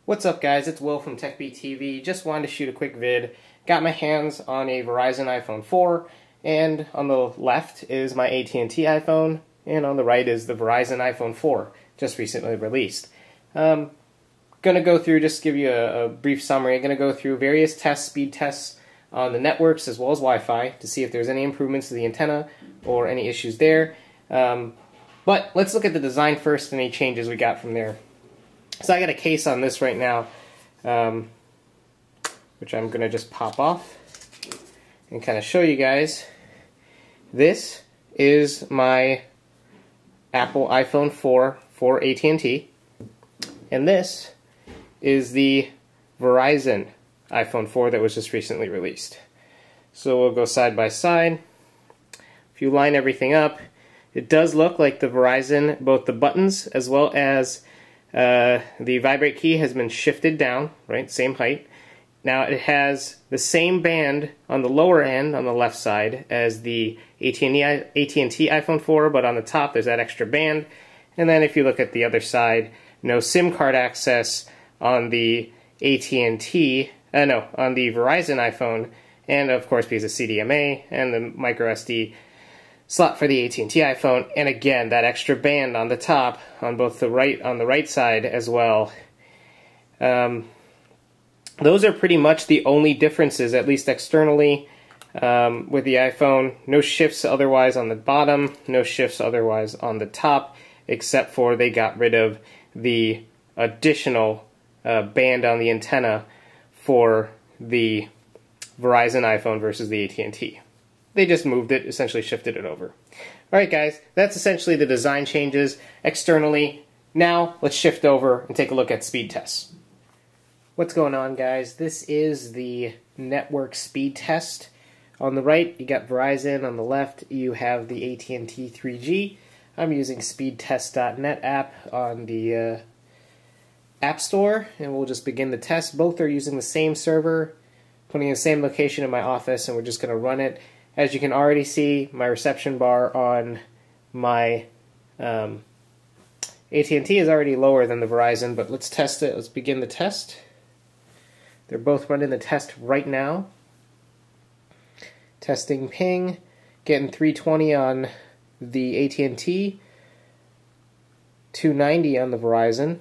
What's up guys, it's Will from TekBeatTV. Just wanted to shoot a quick vid. Got my hands on a Verizon iPhone 4, and on the left is my AT&T iPhone, and on the right is the Verizon iPhone 4, just recently released. Gonna go through, just give you a brief summary. I'm gonna go through various tests, speed tests on the networks as well as Wi-Fi to see if there's any improvements to the antenna or any issues there. But let's look at the design first and any changes we got from there. So I got a case on this right now, which I'm going to just pop off and kind of show you guys. This is my Apple iPhone 4 for AT&T, and this is the Verizon iPhone 4 that was just recently released. So we'll go side by side. If you line everything up, it does look like the Verizon, both the buttons as well as the vibrate key has been shifted down, right, same height. Now it has the same band on the lower end on the left side as the AT&T iPhone 4, but on the top there's that extra band. And then if you look at the other side, no SIM card access on the on the Verizon iPhone, and of course because of CDMA and the micro SD slot for the AT&T iPhone, and again that extra band on the top on both the right side as well. Those are pretty much the only differences, at least externally, with the iPhone. No shifts otherwise on the bottom, no shifts otherwise on the top, except for they got rid of the additional band on the antenna for the Verizon iPhone versus the AT&T. They just moved it, essentially shifted it over. Alright guys, that's essentially the design changes externally. Now let's shift over and take a look at speed tests. What's going on guys? This is the network speed test. On the right you got Verizon, on the left you have the AT&T 3G. I'm using speedtest.net app on the App Store, and we'll just begin the test. Both are using the same server, putting in the same location in my office, and we're just going to run it. As you can already see, my reception bar on my AT&T is already lower than the Verizon, but let's test it. Let's begin the test. They're both running the test right now. Testing ping, getting 320 on the AT&T, 290 on the Verizon.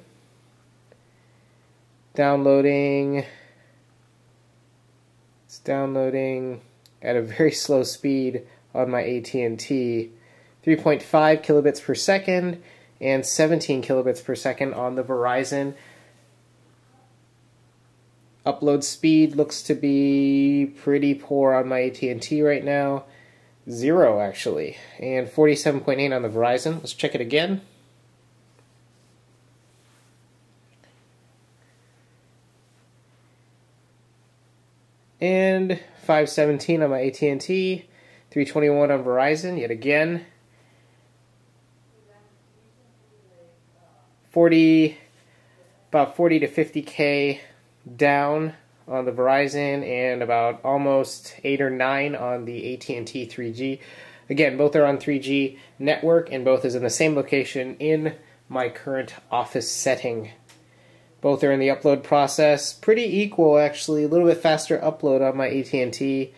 Downloading. It's downloading at a very slow speed on my AT&T, 3.5 kilobits per second and 17 kilobits per second on the Verizon. Upload speed looks to be pretty poor on my AT&T right now, 0 actually, and 47.8 on the Verizon. Let's check it again. And 517 on my AT&T, 321 on Verizon, yet again. about 40 to 50K down on the Verizon, and about almost 8 or 9 on the AT&T 3G. Again, both are on 3G network, and both is in the same location in my current office setting. Both are in the upload process. Pretty equal, actually. A little bit faster upload on my AT&T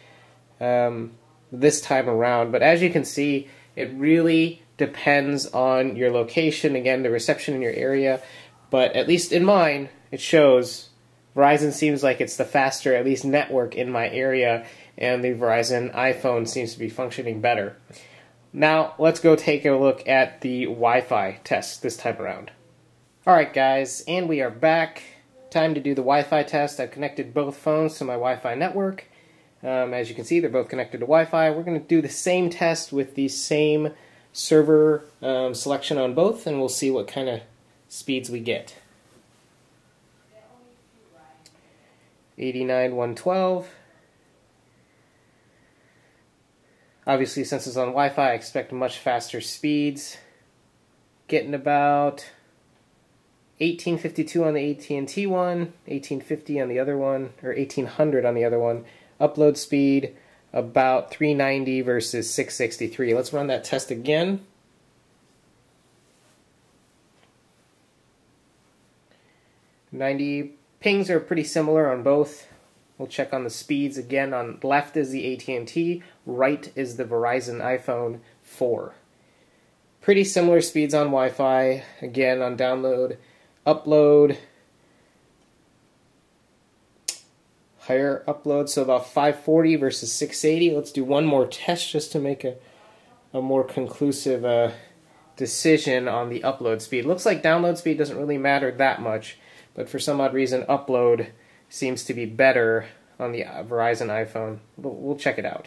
this time around. But as you can see, it really depends on your location. Again, the reception in your area. But at least in mine, it shows Verizon seems like it's the faster, at least network in my area. And the Verizon iPhone seems to be functioning better. Now, let's go take a look at the Wi-Fi test this time around. Alright guys, and we are back. Time to do the Wi-Fi test. I've connected both phones to my Wi-Fi network. As you can see, they're both connected to Wi-Fi. We're going to do the same test with the same server selection on both, and we'll see what kind of speeds we get. 89.112. Obviously, since it's on Wi-Fi, I expect much faster speeds. Getting about 1852 on the AT&T one, 1850 on the other one, or 1800 on the other one. Upload speed about 390 versus 663. Let's run that test again. 90 pings are pretty similar on both. We'll check on the speeds again. On left is the AT&T, right is the Verizon iPhone 4. Pretty similar speeds on Wi-Fi. Again, on download, upload, higher upload, so about 540 versus 680. Let's do one more test just to make a more conclusive decision on the upload speed. Looks like download speed doesn't really matter that much, but for some odd reason upload seems to be better on the Verizon iPhone. We'll check it out.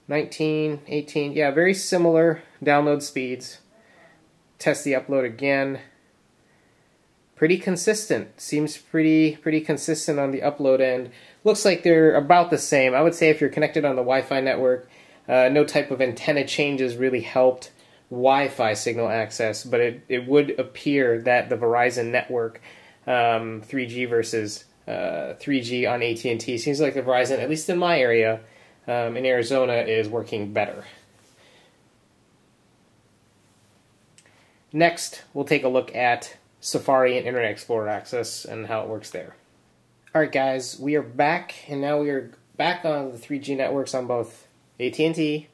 19, 18, yeah, very similar download speeds. Test the upload again. Pretty consistent. Seems pretty consistent on the upload end. Looks like they're about the same. I would say if you're connected on the Wi-Fi network, no type of antenna changes really helped Wi-Fi signal access, but it would appear that the Verizon network 3G versus 3G on AT&T seems like the Verizon, at least in my area, in Arizona, is working better. Next, we'll take a look at Safari and Internet Explorer access and how it works there. Alright guys, we are back, and now we are back on the 3G networks on both AT&T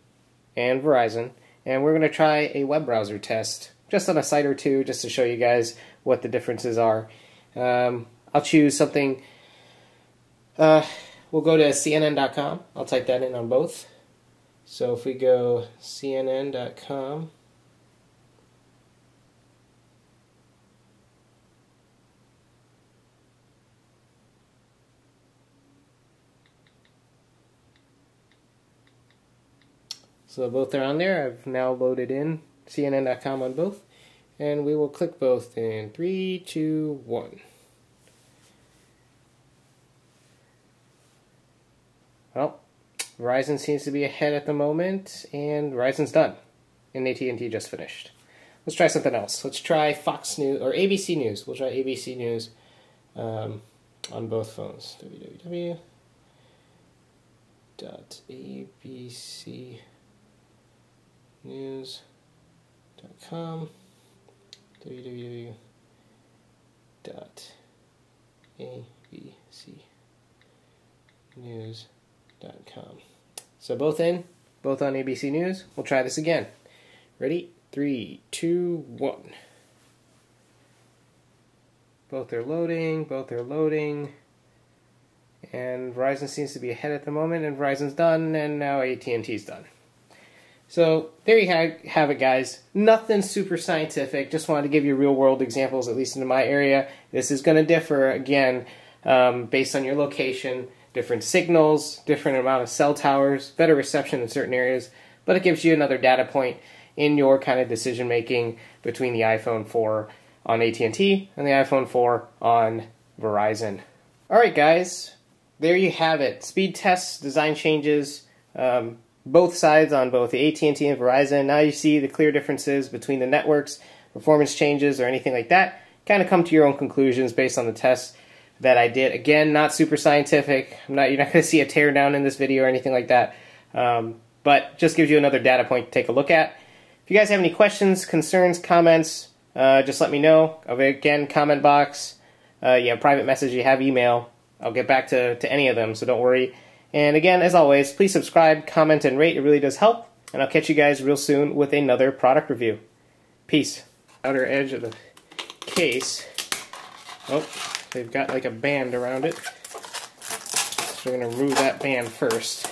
and Verizon, and we're going to try a web browser test, just on a site or two, just to show you guys what the differences are. I'll choose something, we'll go to CNN.com, I'll type that in on both. So if we go CNN.com, so both are on there. I've now loaded in CNN.com on both, and we will click both in 3, 2, 1. Well, Verizon seems to be ahead at the moment, and Verizon's done, and AT&T just finished. Let's try something else. Let's try Fox News or ABC News. We'll try ABC News on both phones. www.abcnews.com, www.abcnews.com. So both in, both on ABC News. We'll try this again. Ready? 3, 2, 1. Both are loading, and Verizon seems to be ahead at the moment, and Verizon's done, and now AT&T's done. So there you have it, guys. Nothing super scientific, just wanted to give you real world examples, at least in my area. This is going to differ, again, based on your location, different signals, different amount of cell towers, better reception in certain areas, but it gives you another data point in your kind of decision making between the iPhone 4 on AT&T and the iPhone 4 on Verizon. Alright guys, there you have it. Speed tests, design changes, both sides on both the AT&T and Verizon. Now you see the clear differences between the networks, performance changes or anything like that. Kind of come to your own conclusions based on the tests that I did. Again, not super scientific. You're not going to see a teardown in this video or anything like that. But just gives you another data point to take a look at. If you guys have any questions, concerns, comments, just let me know. Again, comment box, you have private message, you have email. I'll get back to any of them, so don't worry. And again, as always, please subscribe, comment, and rate. It really does help. And I'll catch you guys real soon with another product review. Peace. Outer edge of the case. Oh, they've got like a band around it. So we're going to remove that band first.